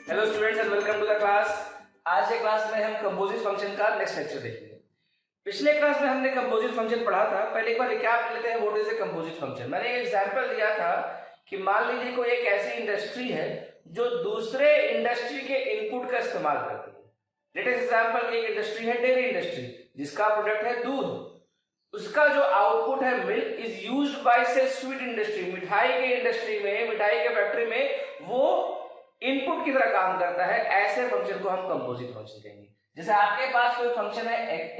Hello students and welcome to the class. आज के class में हम कंपोजिट फंक्शन का नेक्स्ट लेक्चर देखेंगे। पिछले क्लास में हमने कंपोजिट फंक्शन पढ़ा था। पहले एक बार रिकैप कर लेते हैं what is a composite function. मैंने एक एग्जांपल दिया था कि मान लीजिए कोई एक ऐसी इंडस्ट्री है जो दूसरे इंडस्ट्री के इनपुट का इस्तेमाल करती है। लेट अस एग्जांपल एक इंडस्ट्री है डेयरी इंडस्ट्री जिसका प्रोडक्ट है दूध। उसका जो आउटपुट है मिल्क इज यूज्ड बाय से स्वीट इंडस्ट्री, मिठाई के इंडस्ट्री में, मिठाई के फैक्ट्री में वो इनपुट की तरह काम करता है। ऐसे फंक्शन को हम कंपोजिट फंक्शन कहेंगे। जैसे आपके पास कोई फंक्शन है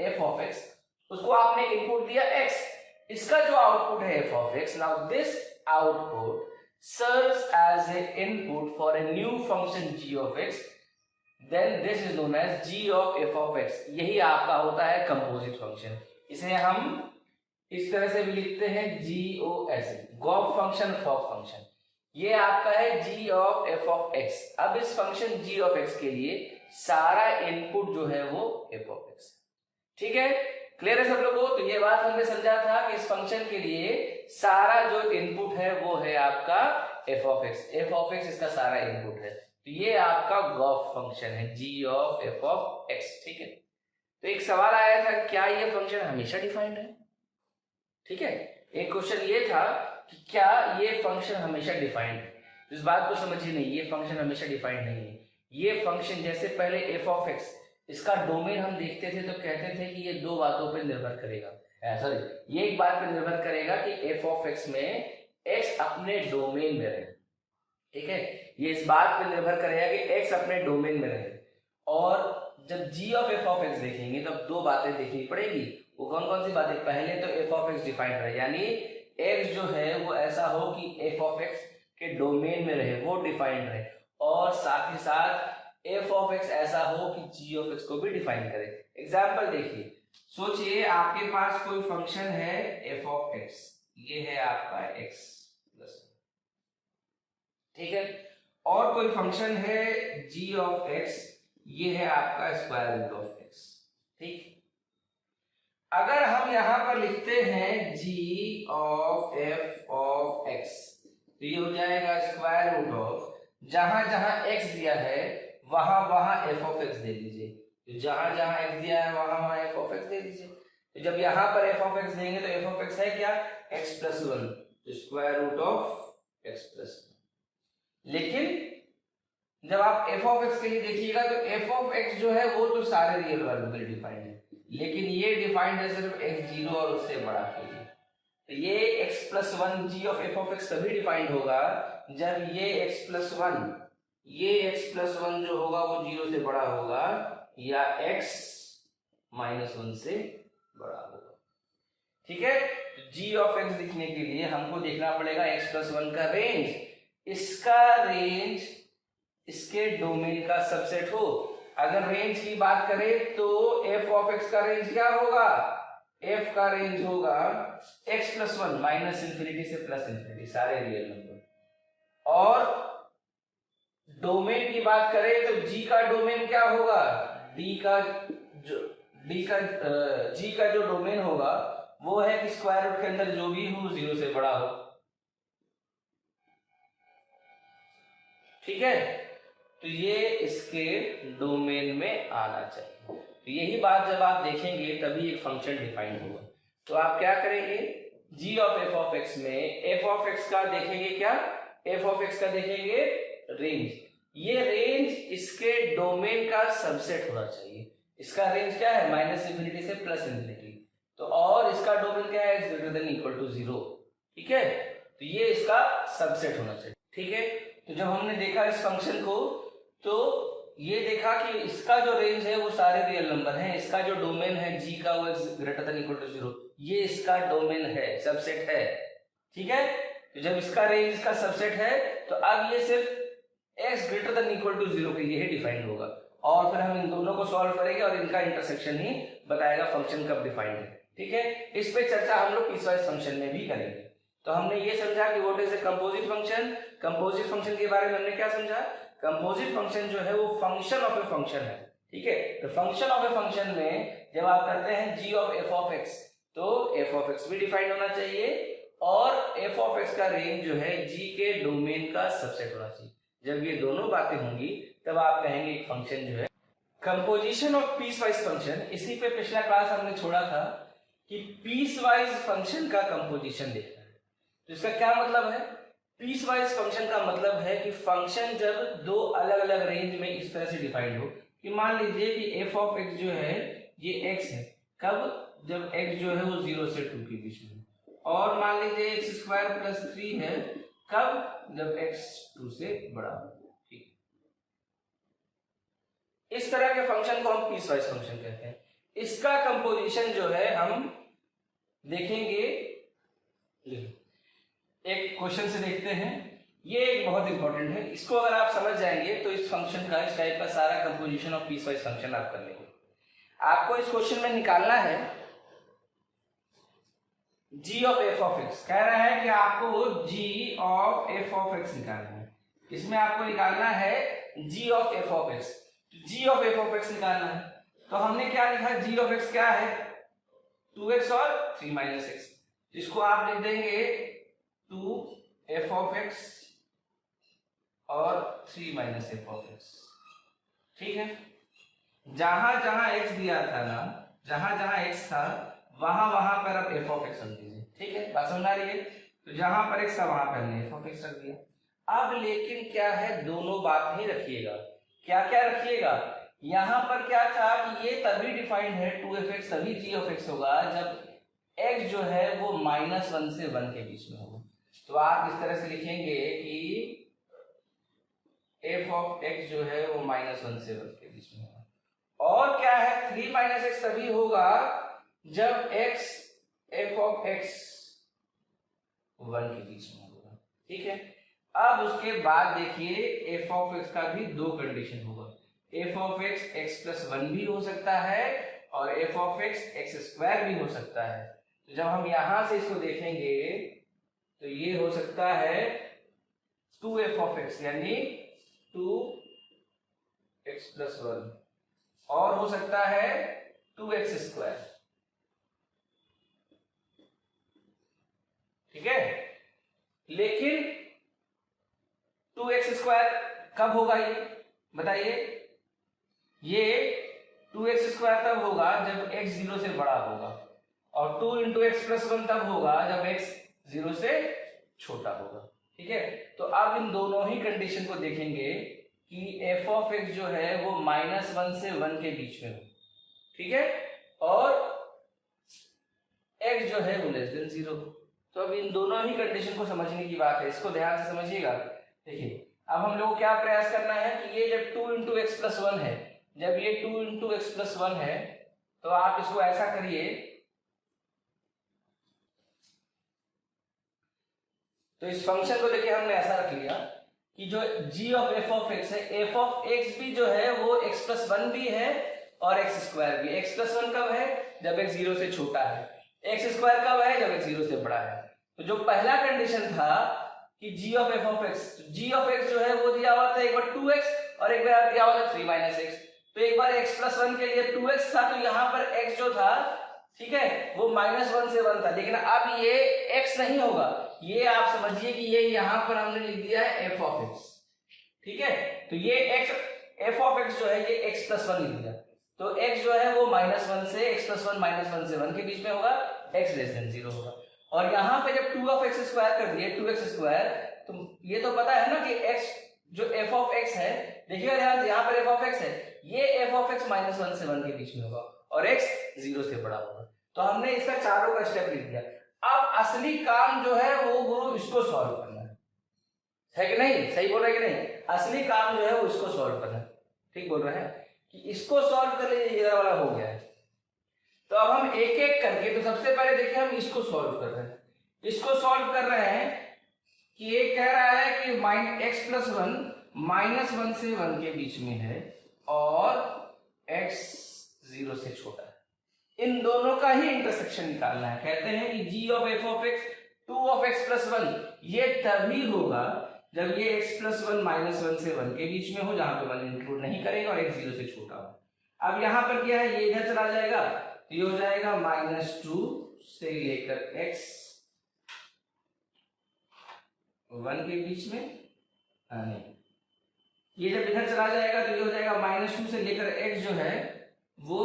f of x, उसको आपने इनपुट दिया x, इसका जो आउटपुट है f of x, now this output serves as a input for a new function g of x, then this is known as g of f of x। यही आपका होता है कंपोजिट फंक्शन। इसे हम इस तरह से भी लिखते हैं GOS, गॉफ फंक्शन फॉफ फंक्शन। ये आपका है g of f of x। अब इस फंक्शन g of x के लिए सारा इनपुट जो है वो f of x। ठीक है, क्लियर है सब लोगों को? तो ये बात हमने समझा था कि इस फंक्शन के लिए सारा जो इनपुट है वो है आपका f of x। f of x इसका सारा इनपुट है, तो ये आपका गॉफ फंक्शन है g of f of x। ठीक है, तो एक सवाल आया था क्या ये फंक्शन हमेशा डिफाइंड है? ठीक है, एक क्वेश्चन ये था कि क्या ये फंक्शन हमेशा डिफाइंड है। तो इस बात को समझिए, नहीं, ये फंक्शन हमेशा डिफाइंड नहीं है। ये फंक्शन जैसे पहले f of x, इसका डोमेन हम देखते थे तो कहते थे कि ये दो बातों पर निर्भर करेगा। सॉरी, ये एक बात पर निर्भर करेगा कि f of x में x अपने डोमेन में रहे। ठीक है, ये इस बात पर निर्भर करेगा कि x अपने डोमेन में रहे। और जब g of f of x देखेंगे तब दो बातें देखनी पड़ेगी। वो कौन कौन सी बातें? पहले तो f of x डिफाइंड रहे, यानी x जो है वो ऐसा हो कि f of x के डोमेन में रहे, वो डिफाइंड रहे। और साथ ही साथ f of x ऐसा हो कि g of x को भी डिफाइन करे। एग्जाम्पल देखिए, सोचिए आपके पास कोई फंक्शन है f of x, ये है आपका x प्लस, ठीक है, और कोई फंक्शन है g of x, ये है आपका स्क्वायर रूट ऑफ x। ठीक, अगर हम यहां पर लिखते हैं g of f of x, तो ये हो जाएगा स्क्वायर रूट ऑफ, जहां जहां x दिया है वहां वहां f of x दे दीजिए। तो जहां जहां x दिया है वहां वहां f of x दे दीजिए। तो जब यहां पर f of x देंगे तो f of x है क्या? x प्लस 1, तो square root of x plus 1। लेकिन जब आप f of x के लिए देखिएगा तो f of x जो है वो तो सारे रियल वेरिएबल डिफाइंड है, लेकिन ये डिफाइंड है सिर्फ x0 और उससे बड़ा के लिए। तो ये x plus 1 g of f of x तभी डिफाइंड होगा जब ये x प्लस 1, ये x प्लस 1 जो होगा वो 0 से बड़ा होगा या x माइनस 1 से बड़ा होगा। ठीक है, तो g of x दिखने के लिए हमको देखना पड़ेगा x प्लस 1 का रेंज, इसका रेंज इसके डोमेन का सबसेट हो। अगर रेंज की बात करें तो f of x का रेंज क्या होगा? f का रेंज होगा x प्लस 1 माइनस इंफिनिटी से प्लस इंफिनिटी, सारे रियल नंबर। और डोमेन की बात करें तो g का डोमेन क्या होगा? g का जो डोमेन होगा वो है कि स्क्वायर रूट के अंदर जो भी हो 0 से बड़ा हो। ठीक है, तो ये इसके डोमेन में आना चाहिए। तो यही बात जब आप देखेंगे तभी एक फंक्शन डिफाइन होगा। तो आप क्या करेंगे? g of f of x में f of x का देखेंगे क्या? f of x का देखेंगे रेंज। ये रेंज इसके डोमेन का सबसेट होना चाहिए। इसका रेंज क्या है? माइनस इंफिनिटी से प्लस इंफिनिटी। तो और इसका डोमेन क्या है? Greater than equal to 0। ठीक है, तो ये इसका सबसेट होना चाहिए। ठीक है, तो जब हमने देखा इस फंक्शन को तो ये देखा कि इसका जो रेंज है वो सारे रियल नंबर हैं, इसका जो डोमेन है g का वो ग्रेटर देन इक्वल टू 0, ये इसका डोमेन है, सबसेट है। ठीक है, तो जब इसका रेंज इसका सबसेट है तो अब ये सिर्फ x greater than equal to 0 के लिए ही डिफाइंड होगा। और फिर हम इन दोनों को सॉल्व करेंगे और इनका इंटरसेक्शन ही बताएगा फंक्शन कब डिफाइंड है। ठीक है, इस पे चर्चा हम लोग पीसवाइज फंक्शन में भी करेंगे। तो हमने ये समझा कि what is a composite function. Composite function के बारे में हमने क्या समझा? कंपोजिट फंक्शन जो है वो फंक्शन ऑफ ए फंक्शन है। ठीक है, तो फंक्शन ऑफ ए फंक्शन में जब आप करते हैं g of f of x, तो f of x भी डिफाइंड होना चाहिए और f of x का रेंज जो है g के डोमेन का सबसेट होना चाहिए। जब ये दोनों बातें होंगी तब आप कहेंगे एक फंक्शन जो है composition of peace wise function. इसी पे पिछला क्लास हमने छोड़ा था कि पीस वाइज फंक्शन का कंपोजिशन देखना है। तो इसका क्या मतलब है? पीस वाइज फंक्शन का मतलब है कि फंक्शन जब दो अलग अलग रेंज में इस तरह से डिफाइंड हो कि मान लीजिए कि एफ ऑफ एक्स जो है ये एक्स है, कब? जब एक्स जो है वो 0 से 2 के बीच में, और मान लीजिए एक्स स्क्वायर प्लस 3 है, कब? जब एक्स 2 से बड़ा हो। ठीक, इस तरह के फंक्शन को हम पीस वाइज फंक्शन कहते हैं। इसका कंपोजिशन जो है हम देखेंगे, एक क्वेश्चन से देखते हैं। ये एक बहुत इंपॉर्टेंट है, इसको अगर आप समझ जाएंगे तो इस फंक्शन का, इस टाइप का सारा composition of peace wise function आप कर लेंगे। आपको इस क्वेश्चन में निकालना है g of F of x. कह रहा है कि आपको g of F of x निकालना है। इसमें आपको निकालना है g of F of x. g of F of x निकालना है तो हमने क्या लिखा? g ऑफ एक्स क्या है? 2x और 3 माइनस एक्स। इसको आप लिख देंगे 2 एफ ऑफ एक्स और 3 माइनस एफ ऑफ एक्स। ठीक है, जहां जहां x दिया था ना, जहां जहां x था वहां वहां पर आप एफ ऑफ एक्स रख दीजिए। ठीक है, बात समझ आ रही है? तो जहां पर x था वहां पर हमने एफ ऑफ एक्स रख दिया। अब लेकिन क्या है, दोनों बात ही रखिएगा। क्या क्या रखिएगा? यहां पर क्या था कि ये तभी डिफाइंड है 2f(x) तभी g ऑफ x होगा जब x जो है वो -1 से 1 के बीच में होगा। तो आप इस तरह से लिखेंगे कि f ऑफ x जो है वो -1 से 1 के बीच में होगा। और क्या है, 3 माइनस एक्स तभी होगा जब x f ऑफ x 1 के बीच में होगा। ठीक है, अब उसके बाद देखिए f ऑफ x का भी दो कंडीशन होगा। f of x x plus 1 भी हो सकता है और f of x x square भी हो सकता है। तो जब हम यहां से इसको देखेंगे तो ये हो सकता है 2f ऑफ x यानी 2x प्लस 1, और हो सकता है 2x स्क्वायर। ठीक है, लेकिन 2x स्क्वायर कब होगा ये बताइए? ये 2x स्क्वायर तब होगा जब x 0 से बड़ा होगा, और 2 इंटू एक्स प्लस 1 तब होगा जब x 0 से छोटा होगा। ठीक है, तो अब इन दोनों ही कंडीशन को देखेंगे कि f ऑफ x जो है वो -1 से 1 के बीच में हो। ठीक है, और x जो है वो <0। तो अब इन दोनों ही कंडीशन को समझने की बात है, इसको ध्यान से समझिएगा। देखिए, अब हम लोग को क्या प्रयास करना है कि ये जब 2 इंटू एक्स प्लस 1 है, जब ये 2 इंटू एक्स प्लस 1 है तो आप इसको ऐसा करिए, तो इस फंक्शन को देखिए हमने ऐसा रख लिया कि जो g of F of x है, एफ ऑफ एक्स भी जो है वो x प्लस 1 भी है और x स्क्वायर भी। x प्लस 1 कब है? जब x 0 से छोटा है। x स्क्वायर कब है? जब x 0 से बड़ा है। तो जो पहला कंडीशन था कि g of F of x, g of x जो है वो दिया हुआ था एक बार 2x और एक बार दिया हुआ था 3 माइनस एक्स। तो एक बार x प्लस 1 के लिए 2x था, तो यहाँ पर x जो था, ठीक है, वो -1 से 1 था। लेकिन अब ये x नहीं होगा, ये आप समझिए कि ये यहाँ पर हमने लिख दिया है f ऑफ x। ठीक है, तो ये x f ऑफ x जो है ये x प्लस 1 लिख दिया, तो x जो है वो -1 से x प्लस 1 -1 से 1 के बीच में होगा, x लेस देन 0 होगा। और यहाँ पे जब 2 ऑफ x स्क्वायर कर दिए 2x स्क्वायर, तो ये तो पता है ना कि x जो f ऑफ x है, देखिएगा ध्यान से, यहाँ पर f ऑफ x है, ये f ऑफ x -1 से 1 के बीच में होगा और x 0 से बड़ा होगा। तो हमने इसका चारों का स्टेप लिख दिया। अब असली काम जो है वो गुरु इसको सॉल्व करना है कि नहीं? सही बोल रहे हैं कि नहीं? असली काम जो है वो इसको सॉल्व करना है। ठीक बोल रहे हैं कि इसको सॉल्व कर लीजिए, ये वाला हो गया है। तो अब हम एक एक करके, तो सबसे पहले देखिए हम इसको सॉल्व कर रहे हैं। इसको सॉल्व कर रहे हैं कि ये कह रहा है कि x प्लस 1 -1 से 1 के बीच में है और x 0 से छोटा है। इन दोनों का ही इंटरसेक्शन निकालना है। कहते हैं कि g of f of x 2 of x plus 1 ये तभी होगा जब ये x प्लस 1 -1 से 1 के बीच में हो, जहां पे 1 इंक्लूड नहीं करेगा और x 0 से छोटा हो। अब यहाँ पर क्या है, ये इधर चला जाएगा, तो ये हो जाएगा -2 से लेकर x 1 के बीच में, नहीं ये जब इधर चला जाएगा तो ये हो जाएगा -2 से लेकर x जो है वो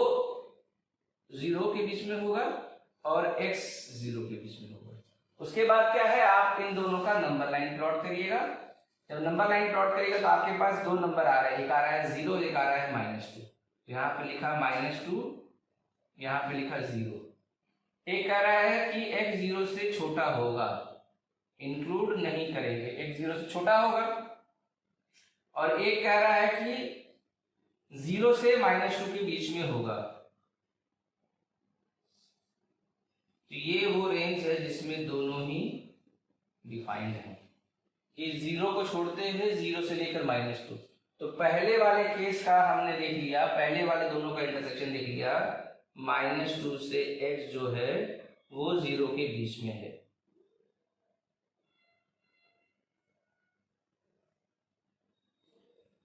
0 के बीच में होगा और x 0 के बीच में होगा। उसके बाद क्या है, आप इन दोनों का नंबर लाइन प्लॉट करिएगा। जब नंबर लाइन प्लॉट करिएगा तो आपके पास दो नंबर आ रहे हैं, एक आ रहा है 0, एक आ रहा है -2। यहाँ पे लिखा -2, यहाँ पे लिखा 0। एक कह रहा है कि x 0 से छोटा होगा, इंक्लूड नहीं करेंगे, x 0 से छोटा होगा। और एक कह रहा है कि 0 से -2 के बीच में होगा। तो ये वो रेंज है जिसमें दोनों ही डिफाइंड है कि 0 को छोड़ते हुए 0 से लेकर -2। तो पहले वाले केस का हमने देख लिया, पहले वाले दोनों का इंटरसेक्शन देख लिया, -2 से x जो है वो 0 के बीच में है।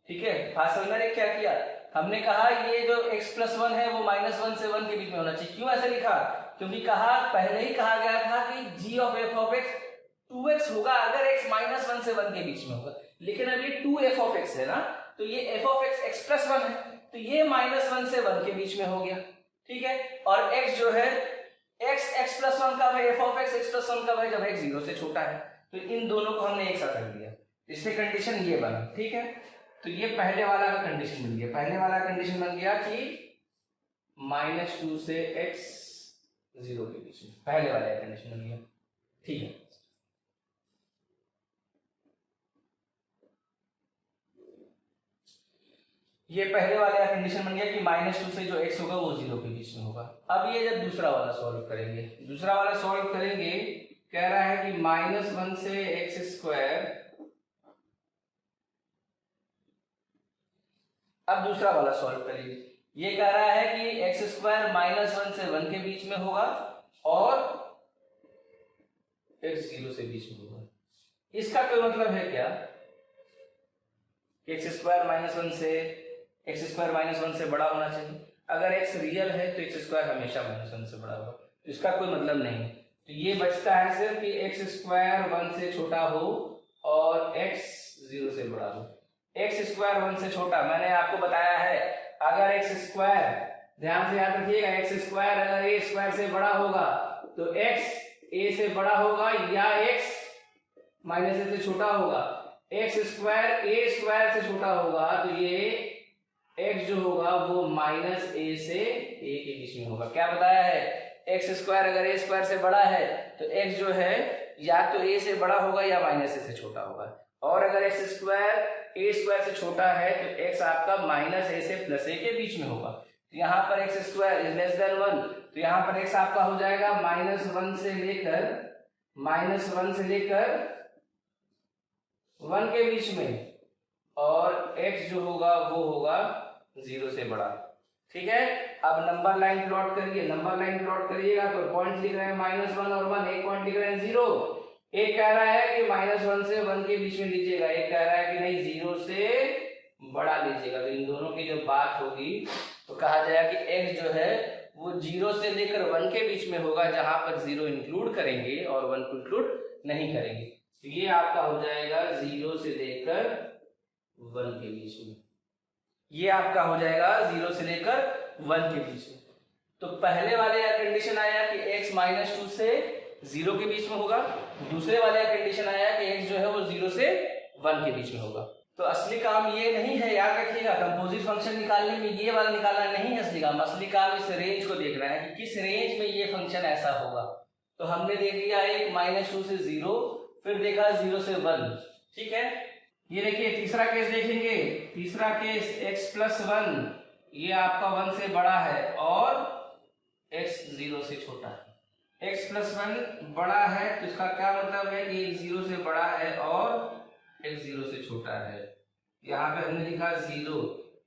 ठीक है, फासलर ने क्या किया, हमने कहा ये जो x+1 है वो -1 से 1 के बीच में होना चाहिए। क्यों ऐसा लिखा, क्योंकि कहा पहले ही कहा गया था कि g of f of x 2x होगा अगर x -1 से 1 के बीच में होगा। लेकिन अब ये 2f ऑफ x है ना, तो ये f ऑफ x x+1 है, तो ये -1 से 1 के बीच में हो गया। ठीक है, और x जो है x x+1 कब है, f ऑफ x x+1 कब है, जब x 0 से छोटा है। तो इन दोनों को हमने एक साथ रख दिया, इससे कंडीशन ये बना। ठीक है, तो ये पहले वाला का कंडीशन बन गया। पहले वाला कंडीशन बन गया कि -2 से x 0 के बीच में, पहले वाला कंडीशन बन गया। ठीक है, ये पहले वाले का कंडीशन बन गया कि -2 से जो x होगा वो 0 के बीच में होगा। अब ये जब दूसरा वाला सॉल्व करेंगे, दूसरा वाला सॉल्व करेंगे, कह रहा है कि -1 से x²। अब दूसरा वाला सॉल्व करिए, ये कह रहा है कि x² -1 से 1 के बीच में होगा और x 0 से बीच में होगा। इसका कोई मतलब है क्या, x² -1 से बड़ा होना चाहिए। अगर x रियल है तो x² हमेशा -1 से बड़ा होगा, तो इसका कोई मतलब नहीं। तो ये बचता है सिर्फ कि x² 1 से छोटा हो और x 0 से बड़ा हो। x² 1 से छोटा, मैंने आपको बताया है, अगर x², ध्यान से याद रखिएगा, x² अगर a² से बड़ा होगा तो x a से बड़ा होगा या x -a से छोटा होगा। x² a² से छोटा होगा तो ये x जो होगा वो -a से a के बीच में होगा। क्या बताया है, x² अगर a² से बड़ा है तो x जो है या तो a से बड़ा होगा या -a से छोटा होगा। और अगर x² a² से छोटा है तो x आपका -a से +a के बीच में होगा। तो यहाँ पर x² > 1, तो यहाँ पर x आपका हो जाएगा -1 से लेकर 1 के बीच में, और x जो होगा वो होगा 0 से बड़ा। ठीक है, अब नंबर लाइन प्लॉट करिए। नंबर लाइन प्लॉट करिएगा तो पॉइंट लिख रहे हैं -1 और 1, एक पॉइंट लिख रहे हैं 0। एक कह रहा है कि -1 से 1 के बीच में लीजिएगा, एक कह रहा है कि नहीं 0 से बड़ा लीजिएगा। तो इन दोनों की जब बात होगी तो कहा जाएगा कि x जो है वो 0 से लेकर 1 के बीच में होगा, जहां पर 0 इंक्लूड करेंगे और 1 को इंक्लूड नहीं करेंगे। तो ये आपका हो जाएगा 0 से लेकर 1 के बीच में, ये आपका हो जाएगा 0 से लेकर 1 के बीच में। तो पहले वाले का कंडीशन आया कि x -2 से 0 के बीच में होगा, दूसरे वाले का कंडीशन आया कि x जो है वो 0 से 1 के बीच में होगा। तो असली काम ये नहीं है, याद रखिएगा, कंपोजिट फंक्शन निकालने में ये वाला निकालना नहीं है असली काम। असली काम इस रेंज को देखना है कि किस रेंज में ये फंक्शन ऐसा होगा। तो हमने देख लिया एक -2 से 0, फिर देखा 0 से 1। ठीक है, ये देखिए तीसरा केस देखेंगे। तीसरा केस x+1, ये आपका 1 से बड़ा है और x 0 से छोटा है। x+1 बड़ा है तो इसका क्या मतलब है कि x 0 से बड़ा है और x 0 से छोटा है। यहाँ पे हमने लिखा 0।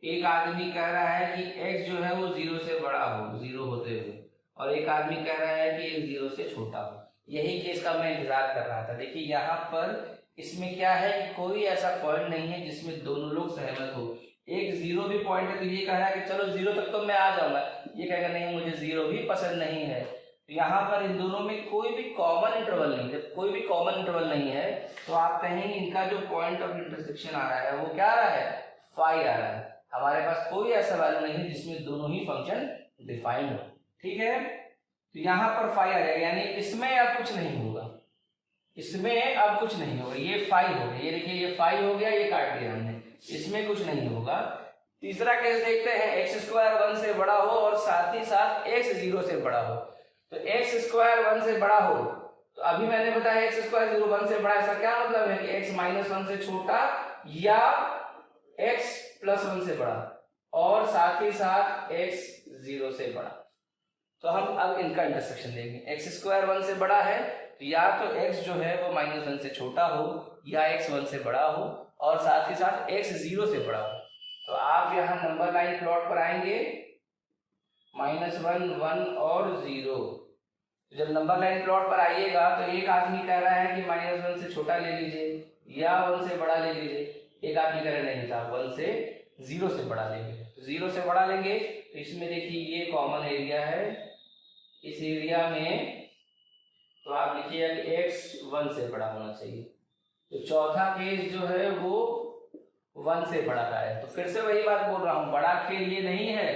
एक आदमी कह रहा है कि x जो है वो 0 से बड़ा हो, 0 होते हुए, और एक आदमी कह रहा है कि x 0 से छोटा हो। यही केस का मैं इंतजार कर रहा था। देखिए यहाँ पर इसमें क्या है कि कोई ऐसा पॉइंट नहीं है जिसमें दोनों लोग सहमत हो। एक 0 भी पॉइंट है तो ये कह रहा है कि चलो 0 तक तो मैं आ जाऊंगा, ये कहेगा नहीं मुझे 0 भी पसंद नहीं है। तो यहाँ पर इन दोनों में कोई भी कॉमन इंटरवल नहीं है। जब कोई भी कॉमन इंटरवल नहीं है तो आप कहेंगे इनका जो पॉइंट ऑफ इंटरसेक्शन आ रहा है वो क्या आ रहा है, फाई आ रहा है। हमारे पास कोई ऐसा वैल्यू नहीं है जिसमें दोनों ही फंक्शन डिफाइंड हो। ठीक है, तो यहाँ पर फाई आ जाएगा, यानी इसमें अब कुछ नहीं होगा, इसमें अब कुछ नहीं होगा, ये फाई हो गया, ये देखिए ये फाई हो गया, ये काट दिया हमने, इसमें कुछ नहीं होगा। तीसरा केस देखते हैं, एक्स स्क्वायर 1 से बड़ा हो और साथ ही साथ एक्स 0 से बड़ा हो। तो एक्स स्क्वायर 1 से बड़ा हो, तो अभी मैंने बताया एक्स स्क्वायर 0 1 से बड़ा, ऐसा क्या मतलब है कि एक्स माइनस 1 से छोटा या एक्स प्लस 1 से बड़ा, और साथ ही साथ एक्स 0 से बड़ा। तो हम अब इनका इंटरसेक्शन देंगे। एक्स स्क्वायर 1 से बड़ा है, तो या तो x जो है वो माइनस 1 से छोटा हो या x 1 से बड़ा हो, और साथ ही साथ x 0 से बड़ा हो। तो आप यहाँ नंबर लाइन प्लॉट पर आएंगे, -1 1 और 0। जब नंबर लाइन प्लॉट पर आइएगा तो एक आदमी कह रहा है कि -1 से छोटा ले लीजिए या 1 से बड़ा ले लीजिए, एक आदमी कह रहा नहीं था 1 से 0 से बड़ा लेंगे। तो 0 से बड़ा लेंगे तो इसमें देखिए ये कॉमन एरिया है, इस एरिया में तो आप लिखिए कि x 1 से बड़ा होना चाहिए। तो चौथा केस जो है वो 1 से बड़ा का है। तो फिर से वही बात बोल रहा हूँ, बड़ा खेल ये नहीं है,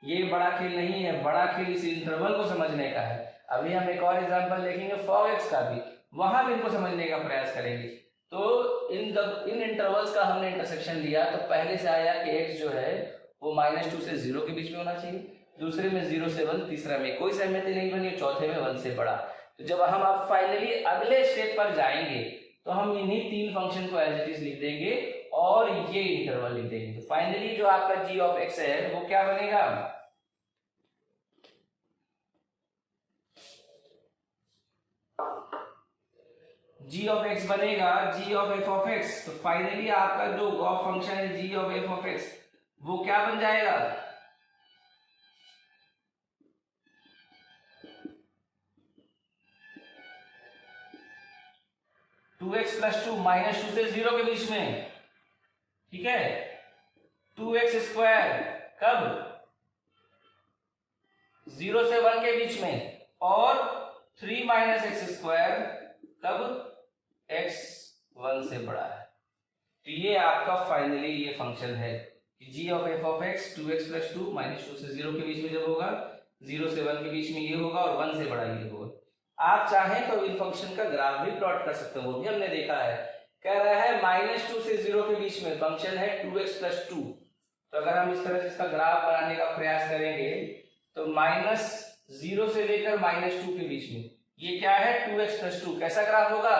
ये बड़ा खेल नहीं है, बड़ा खेल इस इंटरवल को समझने का है। अभी हम एक और एग्जांपल देखेंगे फॉग x का भी, वहां भी इनको समझने का प्रयास करेंगे। तो इन इंटरवल्स का हमने इंटरसेक्शन लिया, तो पहले से आया कि x जो है वो -2 से 0 के बीच में होना चाहिए, दूसरे में 0 से 1, तीसरा में कोई सहमति नहीं बनी, चौथे में 1 से बड़ा। तो जब हम अब फाइनली अगले स्टेप पर जाएंगे तो हम इन्हीं 3 फंक्शन को एज इट इज लिख देंगे और ये इंटरवल लिख देंगे। तो फाइनली जो आपका g ऑफ x है वो क्या बनेगा, g ऑफ x बनेगा g of f of x। तो फाइनली आपका जो गॉस फंक्शन है g of f of x वो क्या बन जाएगा, 2x प्लस 2 -2 से 0 के बीच में। ठीक है, 2x स्क्वायर कब, 0 से 1 के बीच में, और 3 - x स्क्वायर कब, x 1 से बड़ा है। तो ये आपका फाइनली ये फंक्शन है कि g of f of x 2x plus 2 -2 से 0 के बीच में जब होगा, 0 से 1 के बीच में ये होगा और 1 से बड़ा ये होगा। आप चाहें तो इन फंक्शन का ग्राफ भी प्लॉट कर सकते हो, वो भी हमने देखा है। कह रहा है -2 से 0 के बीच में फंक्शन है 2x प्लस 2। तो अगर हम इस तरह से इसका ग्राफ बनाने का प्रयास करेंगे तो -0 से लेकर -2 के बीच में ये क्या है 2x प्लस 2, कैसा ग्राफ होगा,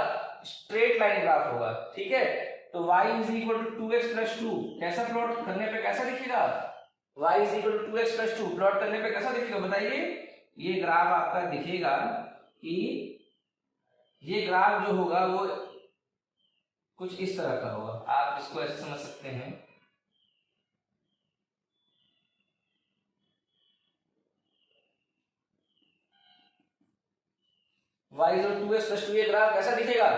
स्ट्रेट लाइन ग्राफ होगा। ठीक है, तो y is equal to 2x plus 2 कैसा प्लॉट करने पे कैसा दिखेगा, y is equal to 2x plus 2 plot करने पे कैसा दिखेगा बताइए। ये ग्राफ आपका दिखेगा कि ये ग्राफ जो होगा वो कुछ इस तरह का होगा, आप इसको ऐसे समझ सकते हैं। y is equal to 2x plus 2 ये ग्राफ कैसा दिखेगा,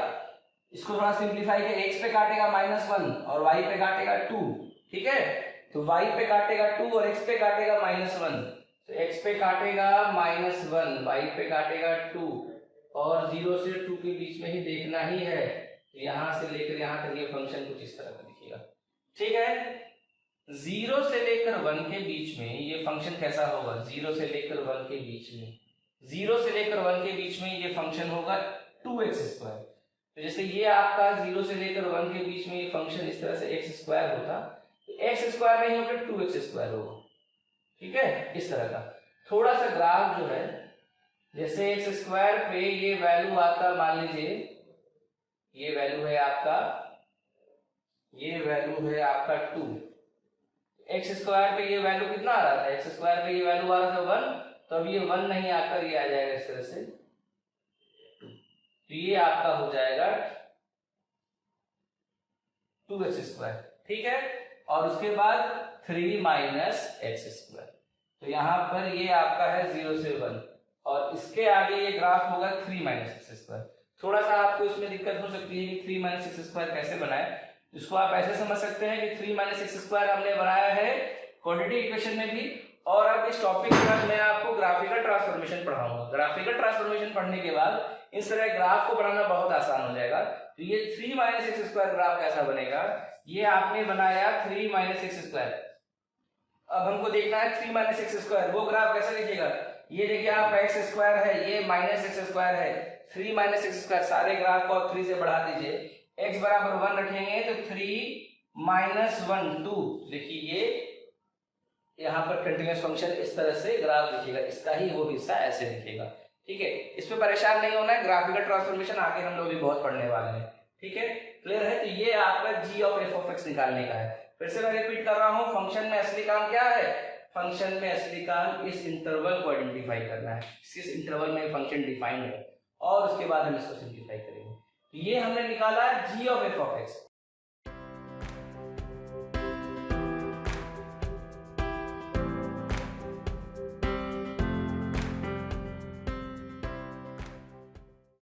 इसको थोड़ा सिंप्लीफाई कर x पे काटेगा -1 और y पे काटेगा 2। ठीक है, तो y पे काटेगा 2 और x पे काटेगा -1। तो x पे काटेगा -1, y पे काटेगा 2, और 0 से 2 के बीच में ही देखना ही है। यहां से लेकर यहां तक ये फंक्शन कुछ इस तरह का दिखेगा। ठीक है, 0 से लेकर 1 के बीच में ये फंक्शन कैसा होगा, 0 से लेकर 1 के बीच में, 0 से लेकर 1 के बीच में ये फंक्शन होगा 2x स्क्वायर। तो जैसे ये आपका 0 से लेकर 1 के बीच में ये फंक्शन इस तरह से x स्क्वायर होता, तो x स्क्वायर नहीं होकर 2x स्क्वायर होगा। ठीक है, इस तरह का थोड़ा सा ग्राफ जो है, जैसे x स्क्वायर पे ये वैल्यू आता, मान लीजिए ये वैल्यू है आपका, ये वैल्यू है आपका 2, x स्क्वायर पे ये वैल्यू कितना आ रहा था, x स्क्वायर पे ये वैल्यू आ रहा था 1, तो अब ये 1 नहीं आकर ये आ जाएगा इस तरह से 2, तो ये आपका हो जाएगा 2x स्क्वायर। ठीक है, और उसके बाद 3 - x स्क्वायर। तो यहाँ पर ये आपका है 0 से 1, और इसके आगे ये ग्राफ होगा 3 - x स्क्वायर। थोड़ा सा आपको इसमें दिक्कत हो सकती है कि 3 - x स्क्वायर कैसे बनाए। इसको आप ऐसे समझ सकते हैं कि 3 - x स्क्वायर हमने बनाया है क्वाड्रेटिक इक्वेशन में भी, और अब इस टॉपिक के बाद मैं आपको ग्राफिकल ट्रांसफॉर्मेशन पढ़ाऊंगा। ग्राफिकल ट्रांसफॉर्मेशन पढ़ने के बाद इस तरह ग्राफ को बनाना बहुत आसान हो जाएगा। तो ये 3 - x स्क्वायर ग्राफ कैसा बनेगा, ये आपने बनाया 3 माइनस एक्स स्क्वायर। अब हमको देखना है 3 माइनस एक्स स्क्वायर, वो ग्राफ कैसे लिखिएगा, ये देखिए आप एक्स स्क्वायर है, ये माइनस एक्स स्क्वायर है, 3 माइनस एक्स स्क्वायर, सारे ग्राफ को आप 3 से बढ़ा दीजिए, x बराबर 1 रखेंगे तो 3 माइनस 1 2। देखिए ये यहाँ पर कंटिन्यूअस फंक्शन इस तरह से ग्राफ लिखिएगा, इसका ही वो हिस्सा ऐसे लिखिएगा, ठीक है। इसमें परेशान नहीं होना है, ग्राफिकल ट्रांसफॉर्मेशन आगे हम लोग भी बहुत पढ़ने वाले हैं, ठीक है, क्लियर है। तो ये आपका g of f of x निकालने का है। फिर से मैं रिपीट कर रहा हूँ, फंक्शन में असली काम क्या है, फंक्शन में असली काम इस इंटरवल को आइडेंटिफाई करना है, किस इंटरवल में फंक्शन डिफाइंड है, और उसके बाद हम इसको सिंप्लीफाई करेंगे। ये हमने निकाला g of f of x।